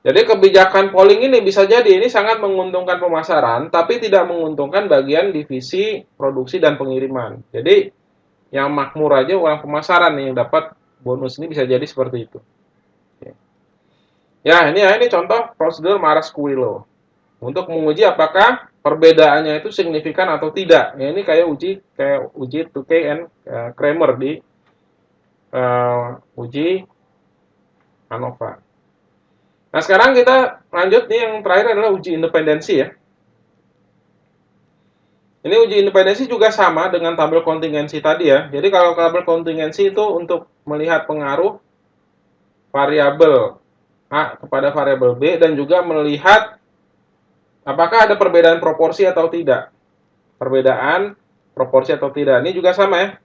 [SPEAKER 1] Jadi kebijakan polling ini bisa jadi ini sangat menguntungkan pemasaran, tapi tidak menguntungkan bagian divisi produksi dan pengiriman. Jadi yang makmur aja orang pemasaran nih yang dapat bonus ini bisa jadi seperti itu. Ya ini contoh prosedur Maras-Quillon untuk menguji apakah perbedaannya itu signifikan atau tidak. Ya, ini kayak uji Tukey and Kramer di uji ANOVA. Nah, sekarang kita lanjut nih yang terakhir adalah uji independensi ya. Ini uji independensi juga sama dengan tabel kontingensi tadi ya. Jadi kalau tabel kontingensi itu untuk melihat pengaruh variabel A kepada variabel B dan juga melihat apakah ada perbedaan proporsi atau tidak. Perbedaan proporsi atau tidak. Ini juga sama ya.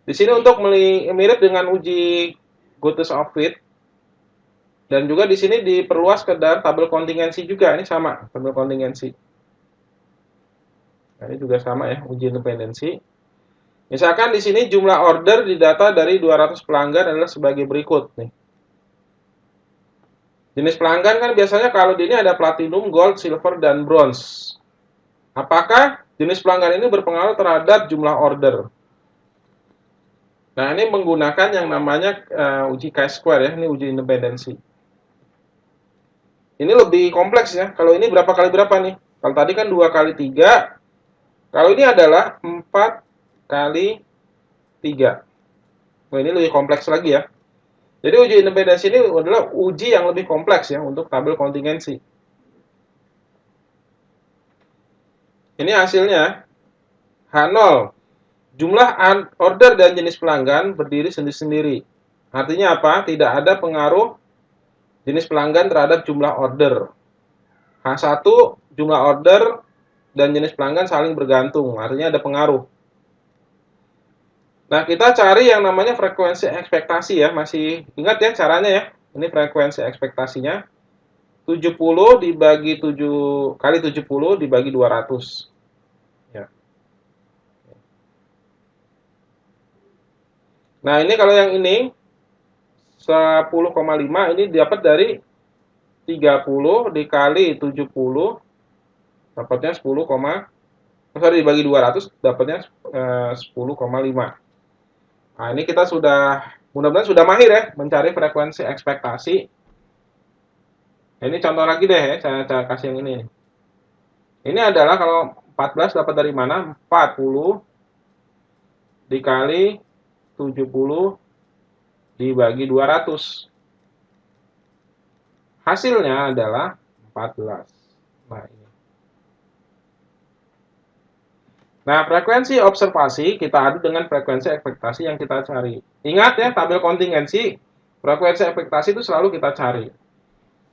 [SPEAKER 1] Di sini untuk mirip dengan uji Goodness of Fit. Dan juga di sini diperluas ke dalam tabel kontingensi juga. Ini sama, tabel kontingensi. Nah, ini juga sama ya, uji independensi. Misalkan di sini jumlah order didata dari 200 pelanggan adalah sebagai berikut nih. Jenis pelanggan kan biasanya kalau di ini ada platinum, gold, silver, dan bronze. Apakah jenis pelanggan ini berpengaruh terhadap jumlah order? Nah, ini menggunakan yang namanya uji chi-square ya, ini uji independensi. Ini lebih kompleks ya. Kalau ini berapa kali berapa nih? Kalau tadi kan 2 kali 3. Kalau ini adalah 4 kali 3. Nah, ini lebih kompleks lagi ya. Jadi uji independensi ini adalah uji yang lebih kompleks ya untuk tabel kontingensi. Ini hasilnya H0 Jumlah order dan jenis pelanggan berdiri sendiri-sendiri. Artinya apa? Tidak ada pengaruh jenis pelanggan terhadap jumlah order. H1, jumlah order dan jenis pelanggan saling bergantung. Artinya ada pengaruh. Nah, kita cari yang namanya frekuensi ekspektasi ya. Masih ingat ya caranya ya? Ini frekuensi ekspektasinya. 70 dibagi 7 kali 70 dibagi 200. Ya. Nah, ini kalau yang ini 10,5 ini dapat dari 30 dikali 70 dapatnya 10, sorry dibagi 200 dapatnya 10,5. Nah, ini kita mudah-mudahan sudah mahir ya mencari frekuensi ekspektasi. Nah, ini contoh lagi deh ya, saya kasih yang ini. Ini adalah kalau 14 dapat dari mana? 40 dikali 70 dibagi 200. Hasilnya adalah 14. Nah, ini. Nah, frekuensi observasi kita adu dengan frekuensi ekspektasi yang kita cari. Ingat ya, tabel kontingensi, frekuensi ekspektasi itu selalu kita cari.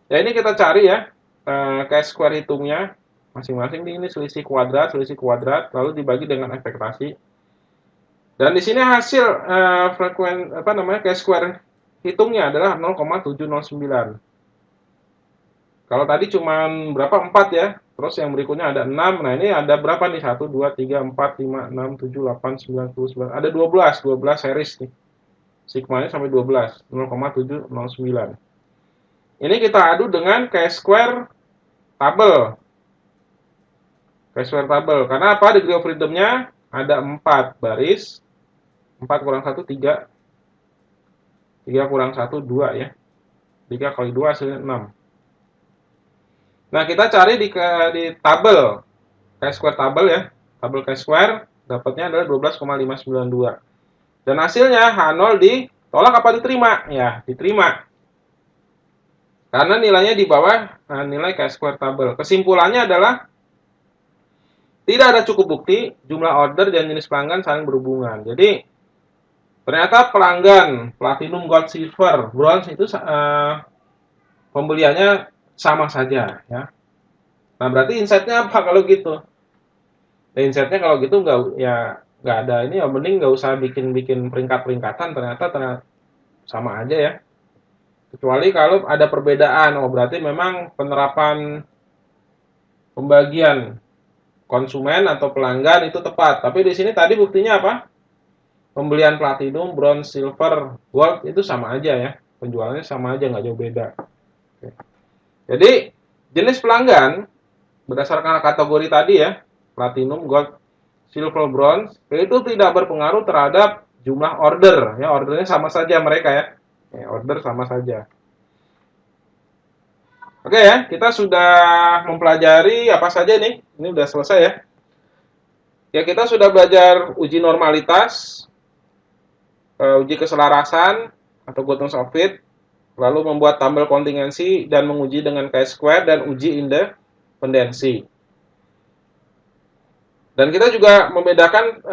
[SPEAKER 1] Ya, ini kita cari ya, chi-square hitungnya, masing-masing ini selisih kuadrat, lalu dibagi dengan ekspektasi. Dan di sini hasil chi-square hitungnya adalah 0,709. Kalau tadi cuma berapa? 4 ya. Terus yang berikutnya ada 6. Nah, ini ada berapa nih? 1, 2, 3, 4, 5, 6, 7, 8, 9, 10, 11. Ada 12 series nih. Sigmanya sampai 12. 0,709. Ini kita adu dengan chi-square tabel. Chi-square tabel. Karena apa? Degree of freedom-nya ada 4 baris. 4 kurang 1, 3. 3 kurang 1, 2 ya. 3 kali 2 hasilnya 6. Nah, kita cari di tabel chi-square tabel ya. Tabel chi-square dapatnya adalah 12,592. Dan hasilnya H0 ditolak apa diterima? Ya, diterima. Karena nilainya di bawah nilai chi-square tabel. Kesimpulannya adalah tidak ada cukup bukti jumlah order dan jenis pelanggan saling berhubungan. Jadi ternyata pelanggan platinum, gold, silver, bronze itu pembeliannya sama saja ya. Nah, berarti insight-nya apa kalau gitu? Nah, insight-nya kalau gitu nggak ada ini ya, mending nggak usah bikin peringkat-peringkatan, ternyata sama aja ya. Kecuali kalau ada perbedaan, berarti memang penerapan pembagian konsumen atau pelanggan itu tepat. Tapi di sini tadi buktinya apa? Pembelian platinum, bronze, silver, gold itu sama aja ya. Penjualannya sama aja, nggak jauh beda. Oke. Jadi jenis pelanggan berdasarkan kategori tadi ya, platinum, gold, silver, bronze, itu tidak berpengaruh terhadap jumlah order. Ya, ordernya sama saja mereka ya. Order sama saja. Oke ya, kita sudah mempelajari apa saja nih. Ini udah selesai ya. Ya, kita sudah belajar uji normalitas, uji keselarasan atau Gaussian of fit, lalu membuat tabel kontingensi dan menguji dengan chi-square dan uji independensi. Dan kita juga membedakan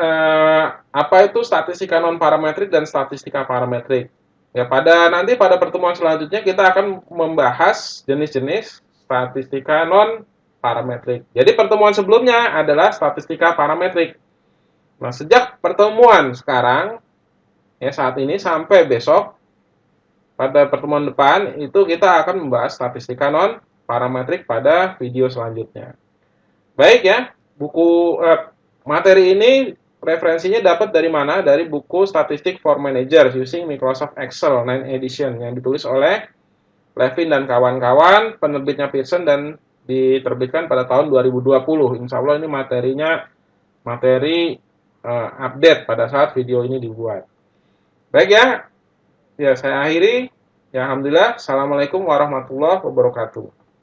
[SPEAKER 1] apa itu statistika non parametrik dan statistika parametrik. Ya, nanti pada pertemuan selanjutnya kita akan membahas jenis-jenis statistika non parametrik. Jadi pertemuan sebelumnya adalah statistika parametrik. Nah, sejak pertemuan sekarang ya saat ini sampai besok pada pertemuan depan itu kita akan membahas statistika non parametrik pada video selanjutnya. Baik ya, materi ini referensinya dapat dari mana? Dari buku Statistic for Managers using Microsoft Excel 9 edition yang ditulis oleh Levin dan kawan-kawan, penerbitnya Pearson dan diterbitkan pada tahun 2020. Insya Allah ini materi update pada saat video ini dibuat. Baik ya, saya akhiri. Ya, alhamdulillah. Assalamualaikum warahmatullahi wabarakatuh.